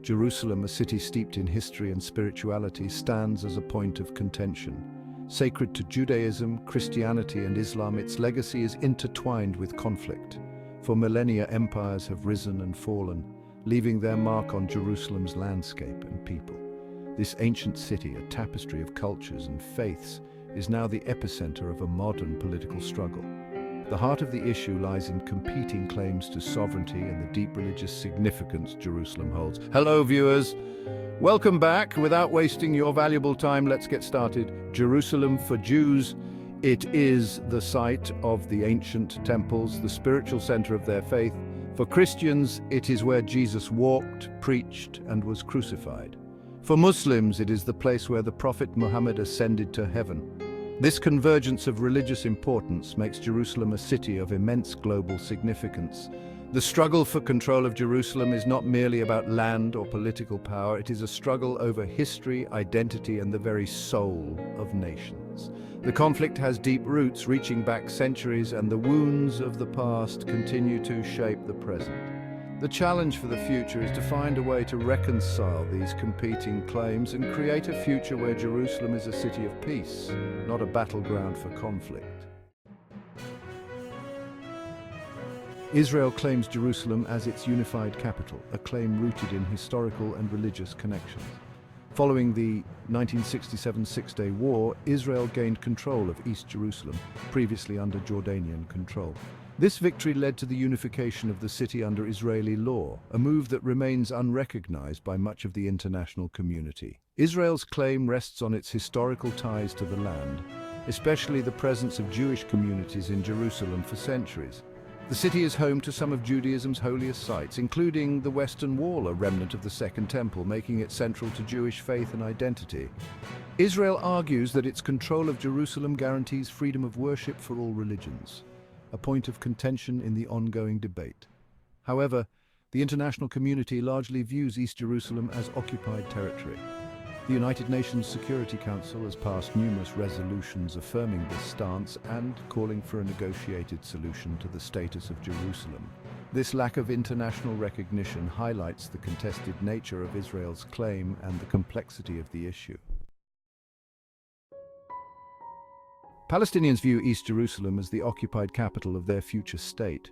Jerusalem, a city steeped in history and spirituality, stands as a point of contention. Sacred to Judaism, Christianity, and Islam, its legacy is intertwined with conflict. For millennia, empires have risen and fallen, leaving their mark on Jerusalem's landscape and people. This ancient city, a tapestry of cultures and faiths, is now the epicenter of a modern political struggle. The heart of the issue lies in competing claims to sovereignty and the deep religious significance Jerusalem holds. Hello, viewers. Welcome back. Without wasting your valuable time, let's get started. Jerusalem for Jews. It is the site of the ancient temples, the spiritual center of their faith. For Christians, it is where Jesus walked, preached, and was crucified. For Muslims, it is the place where the Prophet Muhammad ascended to heaven. This convergence of religious importance makes Jerusalem a city of immense global significance. The struggle for control of Jerusalem is not merely about land or political power, it is a struggle over history, identity, and the very soul of nations. The conflict has deep roots reaching back centuries, and the wounds of the past continue to shape the present. The challenge for the future is to find a way to reconcile these competing claims and create a future where Jerusalem is a city of peace, not a battleground for conflict. Israel claims Jerusalem as its unified capital, a claim rooted in historical and religious connections. Following the 1967 Six-Day War, Israel gained control of East Jerusalem, previously under Jordanian control. This victory led to the unification of the city under Israeli law, a move that remains unrecognized by much of the international community. Israel's claim rests on its historical ties to the land, especially the presence of Jewish communities in Jerusalem for centuries. The city is home to some of Judaism's holiest sites, including the Western Wall, a remnant of the Second Temple, making it central to Jewish faith and identity. Israel argues that its control of Jerusalem guarantees freedom of worship for all religions, a point of contention in the ongoing debate. However, the international community largely views East Jerusalem as occupied territory. The United Nations Security Council has passed numerous resolutions affirming this stance and calling for a negotiated solution to the status of Jerusalem. This lack of international recognition highlights the contested nature of Israel's claim and the complexity of the issue. Palestinians view East Jerusalem as the occupied capital of their future state.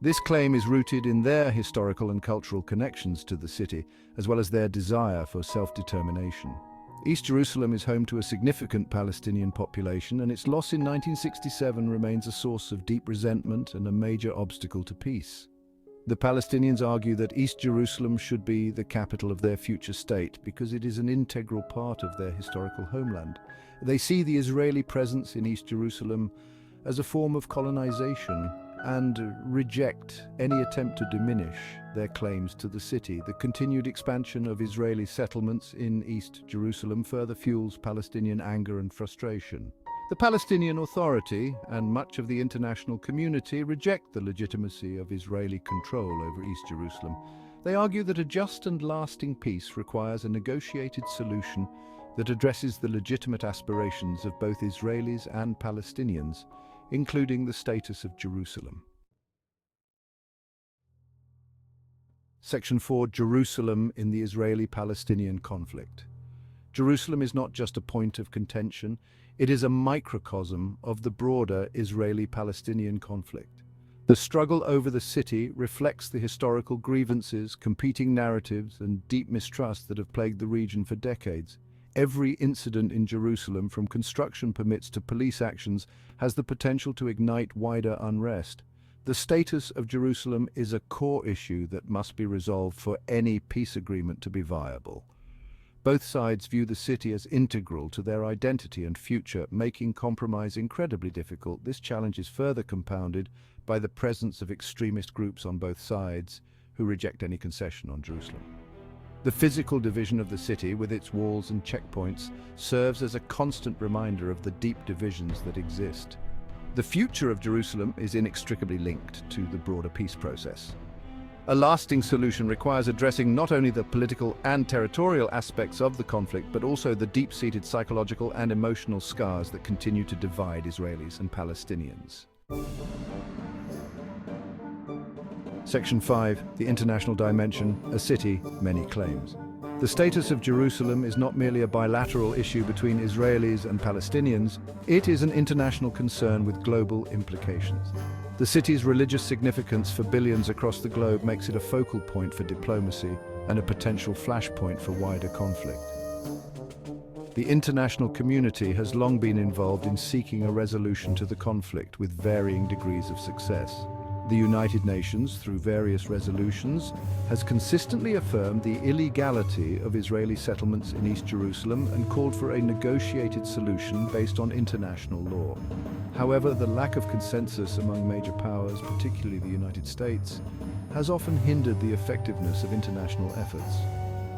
This claim is rooted in their historical and cultural connections to the city, as well as their desire for self-determination. East Jerusalem is home to a significant Palestinian population, and its loss in 1967 remains a source of deep resentment and a major obstacle to peace. The Palestinians argue that East Jerusalem should be the capital of their future state because it is an integral part of their historical homeland. They see the Israeli presence in East Jerusalem as a form of colonization and reject any attempt to diminish their claims to the city. The continued expansion of Israeli settlements in East Jerusalem further fuels Palestinian anger and frustration. The Palestinian Authority and much of the international community reject the legitimacy of Israeli control over East Jerusalem. They argue that a just and lasting peace requires a negotiated solution that addresses the legitimate aspirations of both Israelis and Palestinians, including the status of Jerusalem. Section 4. Jerusalem in the Israeli-Palestinian conflict. Jerusalem is not just a point of contention, it is a microcosm of the broader Israeli-Palestinian conflict. The struggle over the city reflects the historical grievances, competing narratives, and deep mistrust that have plagued the region for decades. Every incident in Jerusalem, from construction permits to police actions, has the potential to ignite wider unrest. The status of Jerusalem is a core issue that must be resolved for any peace agreement to be viable. Both sides view the city as integral to their identity and future, making compromise incredibly difficult. This challenge is further compounded by the presence of extremist groups on both sides who reject any concession on Jerusalem. The physical division of the city, with its walls and checkpoints, serves as a constant reminder of the deep divisions that exist. The future of Jerusalem is inextricably linked to the broader peace process. A lasting solution requires addressing not only the political and territorial aspects of the conflict, but also the deep-seated psychological and emotional scars that continue to divide Israelis and Palestinians. Section 5, the international dimension, a city, many claims. The status of Jerusalem is not merely a bilateral issue between Israelis and Palestinians, it is an international concern with global implications. The city's religious significance for billions across the globe makes it a focal point for diplomacy and a potential flashpoint for wider conflict. The international community has long been involved in seeking a resolution to the conflict with varying degrees of success. The United Nations, through various resolutions, has consistently affirmed the illegality of Israeli settlements in East Jerusalem and called for a negotiated solution based on international law. However, the lack of consensus among major powers, particularly the United States, has often hindered the effectiveness of international efforts.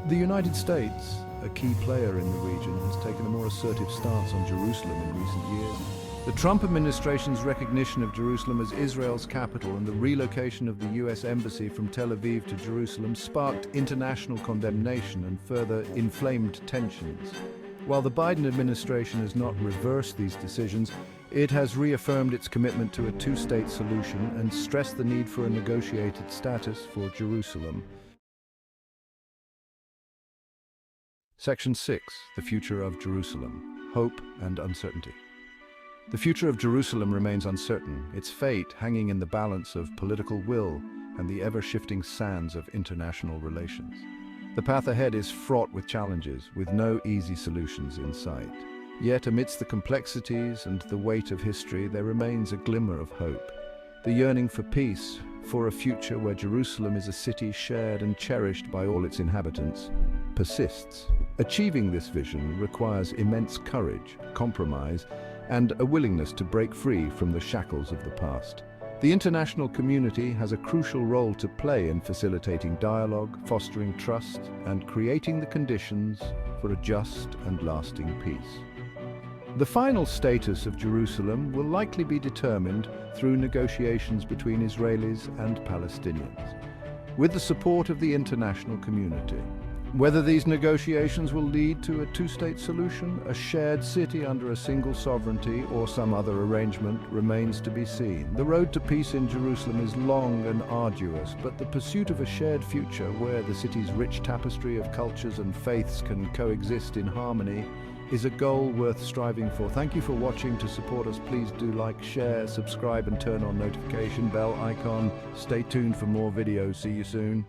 The United States, a key player in the region, has taken a more assertive stance on Jerusalem in recent years. The Trump administration's recognition of Jerusalem as Israel's capital and the relocation of the U.S. Embassy from Tel Aviv to Jerusalem sparked international condemnation and further inflamed tensions. While the Biden administration has not reversed these decisions, it has reaffirmed its commitment to a two-state solution and stressed the need for a negotiated status for Jerusalem. Section 6, the future of Jerusalem, hope and uncertainty. The future of Jerusalem remains uncertain, its fate hanging in the balance of political will and the ever-shifting sands of international relations. The path ahead is fraught with challenges, with no easy solutions in sight. Yet amidst the complexities and the weight of history, there remains a glimmer of hope. The yearning for peace, for a future where Jerusalem is a city shared and cherished by all its inhabitants, persists. Achieving this vision requires immense courage, compromise, and a willingness to break free from the shackles of the past. The international community has a crucial role to play in facilitating dialogue, fostering trust, and creating the conditions for a just and lasting peace. The final status of Jerusalem will likely be determined through negotiations between Israelis and Palestinians, with the support of the international community. Whether these negotiations will lead to a two-state solution, a shared city under a single sovereignty, or some other arrangement remains to be seen. The road to peace in Jerusalem is long and arduous, but the pursuit of a shared future where the city's rich tapestry of cultures and faiths can coexist in harmony is a goal worth striving for. Thank you for watching. To support us, please do like, share, subscribe, and turn on notification bell icon. Stay tuned for more videos. See you soon.